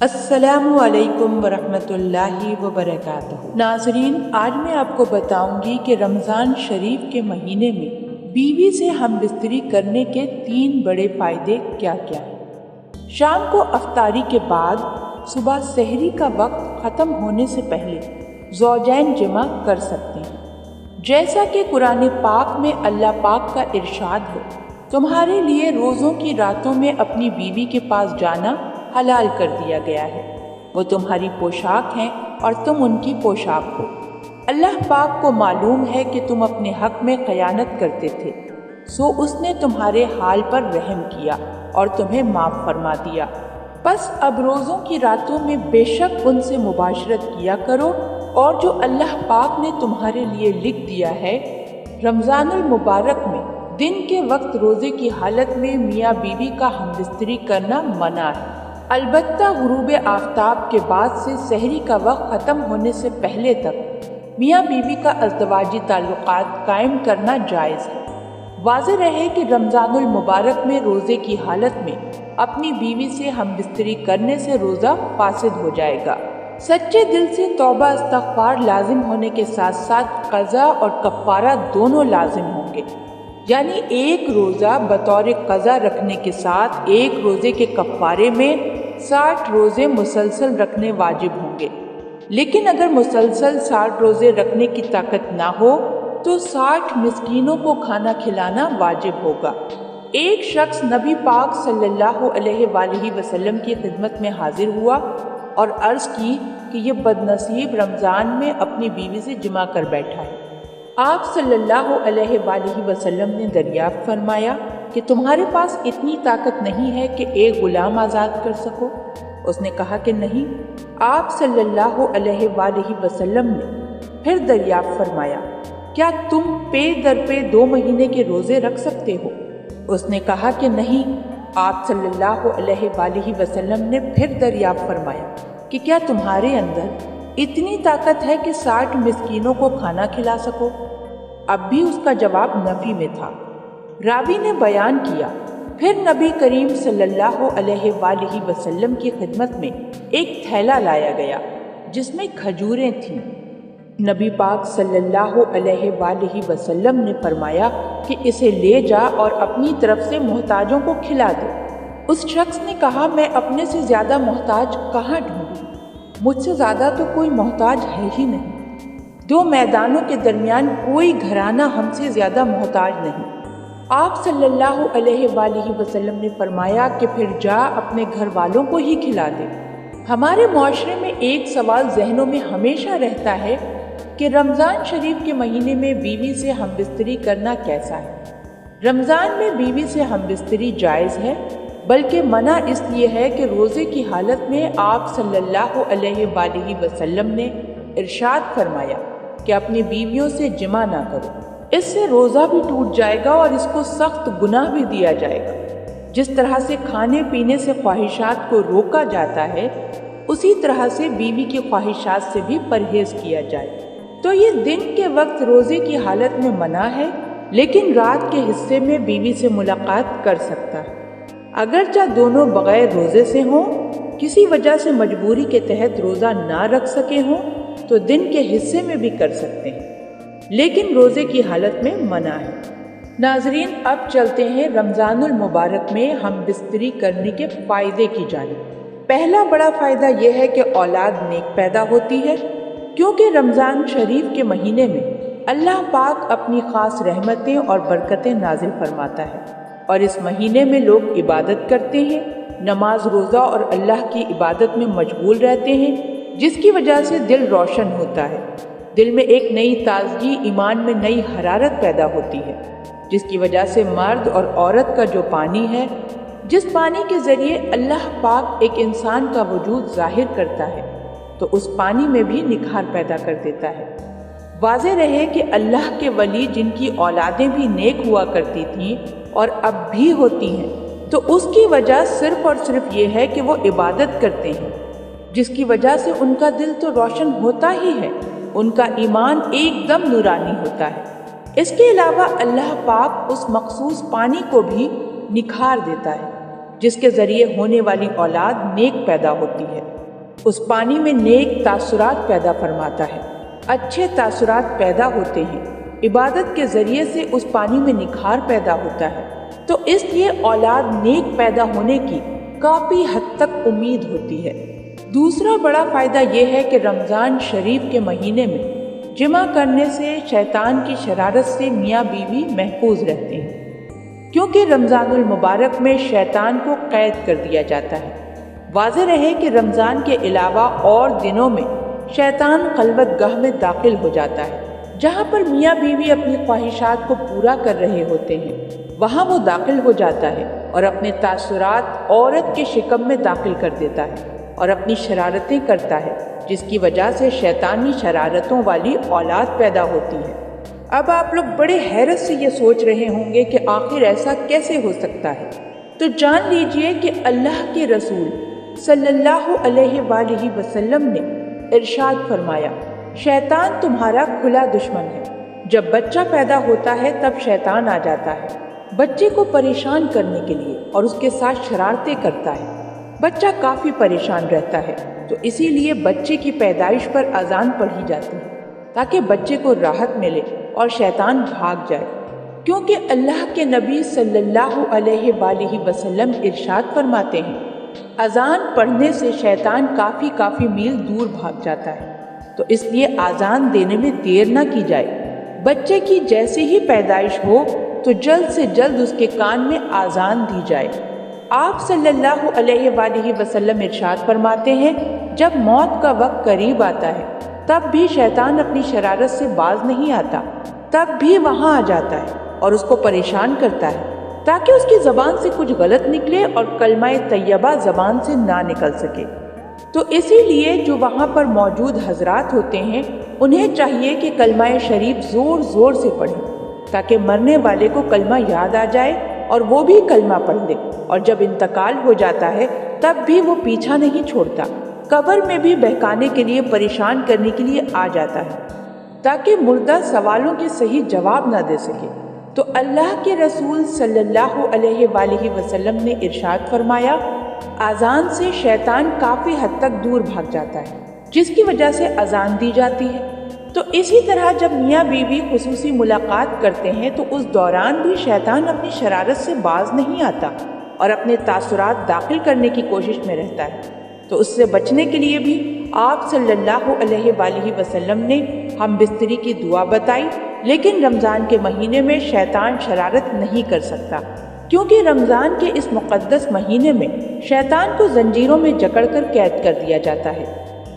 السلام علیکم ورحمۃ اللہ وبرکاتہ۔ ناظرین، آج میں آپ کو بتاؤں گی کہ رمضان شریف کے مہینے میں بیوی سے ہم بستری کرنے کے 3 بڑے فائدے کیا کیا ہیں۔ شام کو افطاری کے بعد صبح سحری کا وقت ختم ہونے سے پہلے زوجین جمع کر سکتے ہیں، جیسا کہ قرآن پاک میں اللہ پاک کا ارشاد ہے، تمہارے لیے روزوں کی راتوں میں اپنی بیوی کے پاس جانا حلال کر دیا گیا ہے، وہ تمہاری پوشاک ہیں اور تم ان کی پوشاک ہو۔ اللہ پاک کو معلوم ہے کہ تم اپنے حق میں خیانت کرتے تھے، سو اس نے تمہارے حال پر رحم کیا اور تمہیں معاف فرما دیا۔ بس اب روزوں کی راتوں میں بے شک ان سے مباشرت کیا کرو، اور جو اللہ پاک نے تمہارے لیے لکھ دیا ہے۔ رمضان المبارک میں دن کے وقت روزے کی حالت میں میاں بیوی کا ہم بستری کرنا منع ہے، البتہ غروب آفتاب کے بعد سے سحری کا وقت ختم ہونے سے پہلے تک میاں بیوی کا ازدواجی تعلقات قائم کرنا جائز ہے۔ واضح رہے کہ رمضان المبارک میں روزے کی حالت میں اپنی بیوی سے ہم بستری کرنے سے روزہ فاسد ہو جائے گا۔ سچے دل سے توبہ استغفار لازم ہونے کے ساتھ ساتھ قضا اور کفارہ دونوں لازم ہوں گے، یعنی ایک روزہ بطور قضا رکھنے کے ساتھ ایک روزے کے کفارے میں 60 روزے مسلسل رکھنے واجب ہوں گے۔ لیکن اگر مسلسل 60 روزے رکھنے کی طاقت نہ ہو تو 60 مسکینوں کو کھانا کھلانا واجب ہوگا۔ ایک شخص نبی پاک صلی اللہ علیہ وآلہ وسلم کی خدمت میں حاضر ہوا اور عرض کی کہ یہ بد نصیب رمضان میں اپنی بیوی سے جمع کر بیٹھا ہے۔ آپ صلی اللہ علیہ وآلہ وسلم نے دریافت فرمایا کہ تمہارے پاس اتنی طاقت نہیں ہے کہ ایک غلام آزاد کر سکو؟ اس نے کہا کہ نہیں۔ آپ صلی اللہ علیہ وآلہ وسلم نے پھر دریافت فرمایا، کیا تم پے در پے 2 مہینے کے روزے رکھ سکتے ہو؟ اس نے کہا کہ نہیں۔ آپ صلی اللہ علیہ وآلہ وسلم نے پھر دریافت فرمایا کہ کیا تمہارے اندر اتنی طاقت ہے کہ 60 مسکینوں کو کھانا کھلا سکو؟ اب بھی اس کا جواب نفی میں تھا۔ راوی نے بیان کیا، پھر نبی کریم صلی اللہ علیہ وآلہ وسلم کی خدمت میں ایک تھیلا لایا گیا جس میں کھجوریں تھیں۔ نبی پاک صلی اللہ علیہ وآلہ وسلم نے فرمایا کہ اسے لے جا اور اپنی طرف سے محتاجوں کو کھلا دے۔ اس شخص نے کہا، میں اپنے سے زیادہ محتاج کہاں ڈھونڈوں؟ مجھ سے زیادہ تو کوئی محتاج ہے ہی نہیں۔ 2 میدانوں کے درمیان کوئی گھرانہ ہم سے زیادہ محتاج نہیں۔ آپ صلی اللہ علیہ وآلہ وسلم نے فرمایا کہ پھر جا اپنے گھر والوں کو ہی کھلا دے۔ ہمارے معاشرے میں ایک سوال ذہنوں میں ہمیشہ رہتا ہے کہ رمضان شریف کے مہینے میں بیوی سے ہم بستری کرنا کیسا ہے؟ رمضان میں بیوی سے ہم بستری جائز ہے، بلکہ منع اس لیے ہے کہ روزے کی حالت میں آپ صلی اللہ علیہ وآلہ وسلم نے ارشاد فرمایا کہ اپنی بیویوں سے جمع نہ کرو، اس سے روزہ بھی ٹوٹ جائے گا اور اس کو سخت گناہ بھی دیا جائے گا۔ جس طرح سے کھانے پینے سے خواہشات کو روکا جاتا ہے، اسی طرح سے بیوی کی خواہشات سے بھی پرہیز کیا جائے۔ تو یہ دن کے وقت روزے کی حالت میں منع ہے، لیکن رات کے حصے میں بیوی سے ملاقات کر سکتا ہے۔ اگرچہ دونوں بغیر روزے سے ہوں، کسی وجہ سے مجبوری کے تحت روزہ نہ رکھ سکے ہوں تو دن کے حصے میں بھی کر سکتے ہیں، لیکن روزے کی حالت میں منع ہے۔ ناظرین، اب چلتے ہیں رمضان المبارک میں ہم بستری کرنے کے فائدے کی جانب۔ پہلا بڑا فائدہ یہ ہے کہ اولاد نیک پیدا ہوتی ہے، کیونکہ رمضان شریف کے مہینے میں اللہ پاک اپنی خاص رحمتیں اور برکتیں نازل فرماتا ہے، اور اس مہینے میں لوگ عبادت کرتے ہیں، نماز روزہ اور اللہ کی عبادت میں مشغول رہتے ہیں، جس کی وجہ سے دل روشن ہوتا ہے۔ دل میں ایک نئی تازگی، ایمان میں نئی حرارت پیدا ہوتی ہے، جس کی وجہ سے مرد اور عورت کا جو پانی ہے، جس پانی کے ذریعے اللہ پاک ایک انسان کا وجود ظاہر کرتا ہے، تو اس پانی میں بھی نکھار پیدا کر دیتا ہے۔ واضح رہے کہ اللہ کے ولی جن کی اولادیں بھی نیک ہوا کرتی تھیں اور اب بھی ہوتی ہیں، تو اس کی وجہ صرف اور صرف یہ ہے کہ وہ عبادت کرتے ہیں، جس کی وجہ سے ان کا دل تو روشن ہوتا ہی ہے، ان کا ایمان ایک دم نورانی ہوتا ہے۔ اس کے علاوہ اللہ پاک اس مخصوص پانی کو بھی نکھار دیتا ہے، جس کے ذریعے ہونے والی اولاد نیک پیدا ہوتی ہے۔ اس پانی میں نیک تاثرات پیدا فرماتا ہے، اچھے تاثرات پیدا ہوتے ہیں، عبادت کے ذریعے سے اس پانی میں نکھار پیدا ہوتا ہے، تو اس لیے اولاد نیک پیدا ہونے کی کافی حد تک امید ہوتی ہے۔ دوسرا بڑا فائدہ یہ ہے کہ رمضان شریف کے مہینے میں جمع کرنے سے شیطان کی شرارت سے میاں بیوی محفوظ رہتے ہیں، کیونکہ رمضان المبارک میں شیطان کو قید کر دیا جاتا ہے۔ واضح رہے کہ رمضان کے علاوہ اور دنوں میں شیطان خلوت گاہ میں داخل ہو جاتا ہے، جہاں پر میاں بیوی اپنی خواہشات کو پورا کر رہے ہوتے ہیں، وہاں وہ داخل ہو جاتا ہے اور اپنے تاثرات عورت کے شکم میں داخل کر دیتا ہے اور اپنی شرارتیں کرتا ہے، جس کی وجہ سے شیطانی شرارتوں والی اولاد پیدا ہوتی ہے۔ اب آپ لوگ بڑے حیرت سے یہ سوچ رہے ہوں گے کہ آخر ایسا کیسے ہو سکتا ہے؟ تو جان لیجئے کہ اللہ کے رسول صلی اللہ علیہ وآلہ وسلم نے ارشاد فرمایا، شیطان تمہارا کھلا دشمن ہے۔ جب بچہ پیدا ہوتا ہے تب شیطان آ جاتا ہے بچے کو پریشان کرنے کے لیے اور اس کے ساتھ شرارتیں کرتا ہے۔ بچہ کافی پریشان رہتا ہے، تو اسی لیے بچے کی پیدائش پر اذان پڑھی جاتی ہے تاکہ بچے کو راحت ملے اور شیطان بھاگ جائے، کیونکہ اللہ کے نبی صلی اللہ علیہ وآلہ وسلم ارشاد فرماتے ہیں، اذان پڑھنے سے شیطان کافی میل دور بھاگ جاتا ہے، تو اس لیے اذان دینے میں دیر نہ کی جائے۔ بچے کی جیسے ہی پیدائش ہو تو جلد سے جلد اس کے کان میں اذان دی جائے۔ آپ صلی اللہ علیہ وآلہ وسلم ارشاد فرماتے ہیں، جب موت کا وقت قریب آتا ہے تب بھی شیطان اپنی شرارت سے باز نہیں آتا، تب بھی وہاں آ جاتا ہے اور اس کو پریشان کرتا ہے تاکہ اس کی زبان سے کچھ غلط نکلے اور کلمہ طیبہ زبان سے نہ نکل سکے۔ تو اسی لیے جو وہاں پر موجود حضرات ہوتے ہیں انہیں چاہیے کہ کلمہ شریف زور زور سے پڑھیں تاکہ مرنے والے کو کلمہ یاد آ جائے اور وہ بھی کلمہ پڑھ لے، اور جب انتقال ہو جاتا ہے تب بھی وہ پیچھا نہیں چھوڑتا، قبر میں بھی بہکانے کے لیے پریشان کرنے کے لیے آ جاتا ہے تاکہ مردہ سوالوں کے صحیح جواب نہ دے سکے۔ تو اللہ کے رسول صلی اللہ علیہ وآلہ وسلم نے ارشاد فرمایا، اذان سے شیطان کافی حد تک دور بھاگ جاتا ہے، جس کی وجہ سے اذان دی جاتی ہے۔ تو اسی طرح جب میاں بیوی خصوصی ملاقات کرتے ہیں تو اس دوران بھی شیطان اپنی شرارت سے باز نہیں آتا اور اپنے تاثرات داخل کرنے کی کوشش میں رہتا ہے۔ تو اس سے بچنے کے لیے بھی آپ صلی اللہ علیہ وآلہ وسلم نے ہم بستری کی دعا بتائی، لیکن رمضان کے مہینے میں شیطان شرارت نہیں کر سکتا، کیونکہ رمضان کے اس مقدس مہینے میں شیطان کو زنجیروں میں جکڑ کر قید کر دیا جاتا ہے۔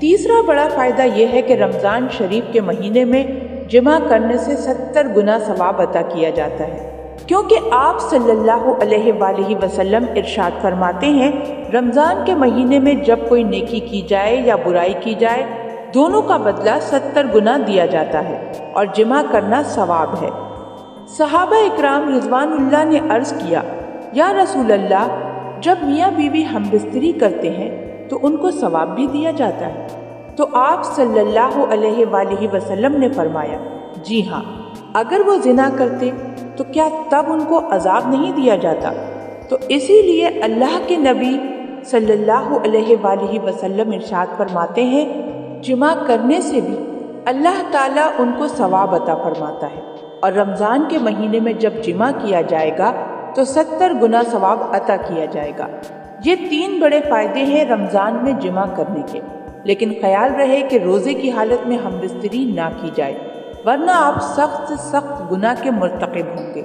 تیسرا بڑا فائدہ یہ ہے کہ رمضان شریف کے مہینے میں جمع کرنے سے 70 گنا ثواب عطا کیا جاتا ہے، کیونکہ آپ صلی اللہ علیہ وآلہ وسلم ارشاد فرماتے ہیں، رمضان کے مہینے میں جب کوئی نیکی کی جائے یا برائی کی جائے دونوں کا بدلہ 70 گنا دیا جاتا ہے اور جمع کرنا ثواب ہے۔ صحابہ اکرام رضوان اللہ نے عرض کیا، یا رسول اللہ، جب میاں بیوی ہم بستری کرتے ہیں تو ان کو ثواب بھی دیا جاتا ہے؟ تو آپ صلی اللہ علیہ وآلہ وسلم نے فرمایا، جی ہاں، اگر وہ زنا کرتے تو کیا تب ان کو عذاب نہیں دیا جاتا؟ تو اسی لیے اللہ کے نبی صلی اللہ علیہ وآلہ وسلم ارشاد فرماتے ہیں، جمع کرنے سے بھی اللہ تعالیٰ ان کو ثواب عطا فرماتا ہے، اور رمضان کے مہینے میں جب جمع کیا جائے گا تو 70 گنا ثواب عطا کیا جائے گا۔ یہ 3 بڑے فائدے ہیں رمضان میں جمع کرنے کے، لیکن خیال رہے کہ روزے کی حالت میں ہم بستری نہ کی جائے، ورنہ آپ سخت سے سخت گناہ کے مرتکب ہوں گے۔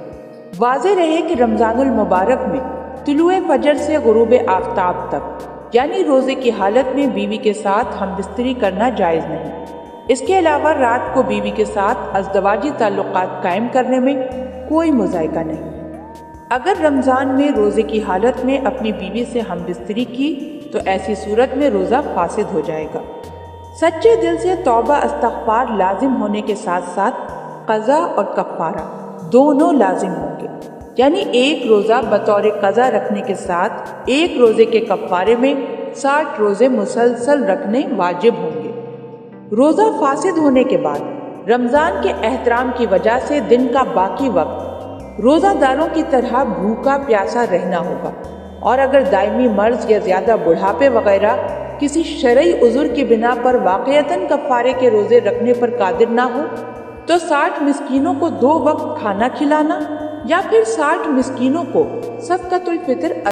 واضح رہے کہ رمضان المبارک میں طلوع فجر سے غروب آفتاب تک، یعنی روزے کی حالت میں بیوی کے ساتھ ہم بستری کرنا جائز نہیں۔ اس کے علاوہ رات کو بیوی کے ساتھ ازدواجی تعلقات قائم کرنے میں کوئی مذائقہ نہیں ہے۔ اگر رمضان میں روزے کی حالت میں اپنی بیوی سے ہم بستری کی تو ایسی صورت میں روزہ فاسد ہو جائے گا۔ سچے دل سے توبہ استغفار لازم ہونے کے ساتھ ساتھ قضا اور کفارہ دونوں لازم ہوں گے، یعنی ایک روزہ بطور قضا رکھنے کے ساتھ ایک روزے کے کفارے میں 60 روزے مسلسل رکھنے واجب ہوں گے۔ روزہ فاسد ہونے کے بعد رمضان کے احترام کی وجہ سے دن کا باقی وقت روزہ داروں کی طرح بھوکا پیاسا رہنا ہوگا، اور اگر دائمی مرض یا زیادہ بڑھاپے وغیرہ کسی شرعی عذر کی بنا پر واقعتاً کفارے کے روزے رکھنے پر قادر نہ ہو تو 60 مسکینوں کو 2 وقت کھانا کھلانا یا پھر 60 مسکینوں کو صدقۃ الفطر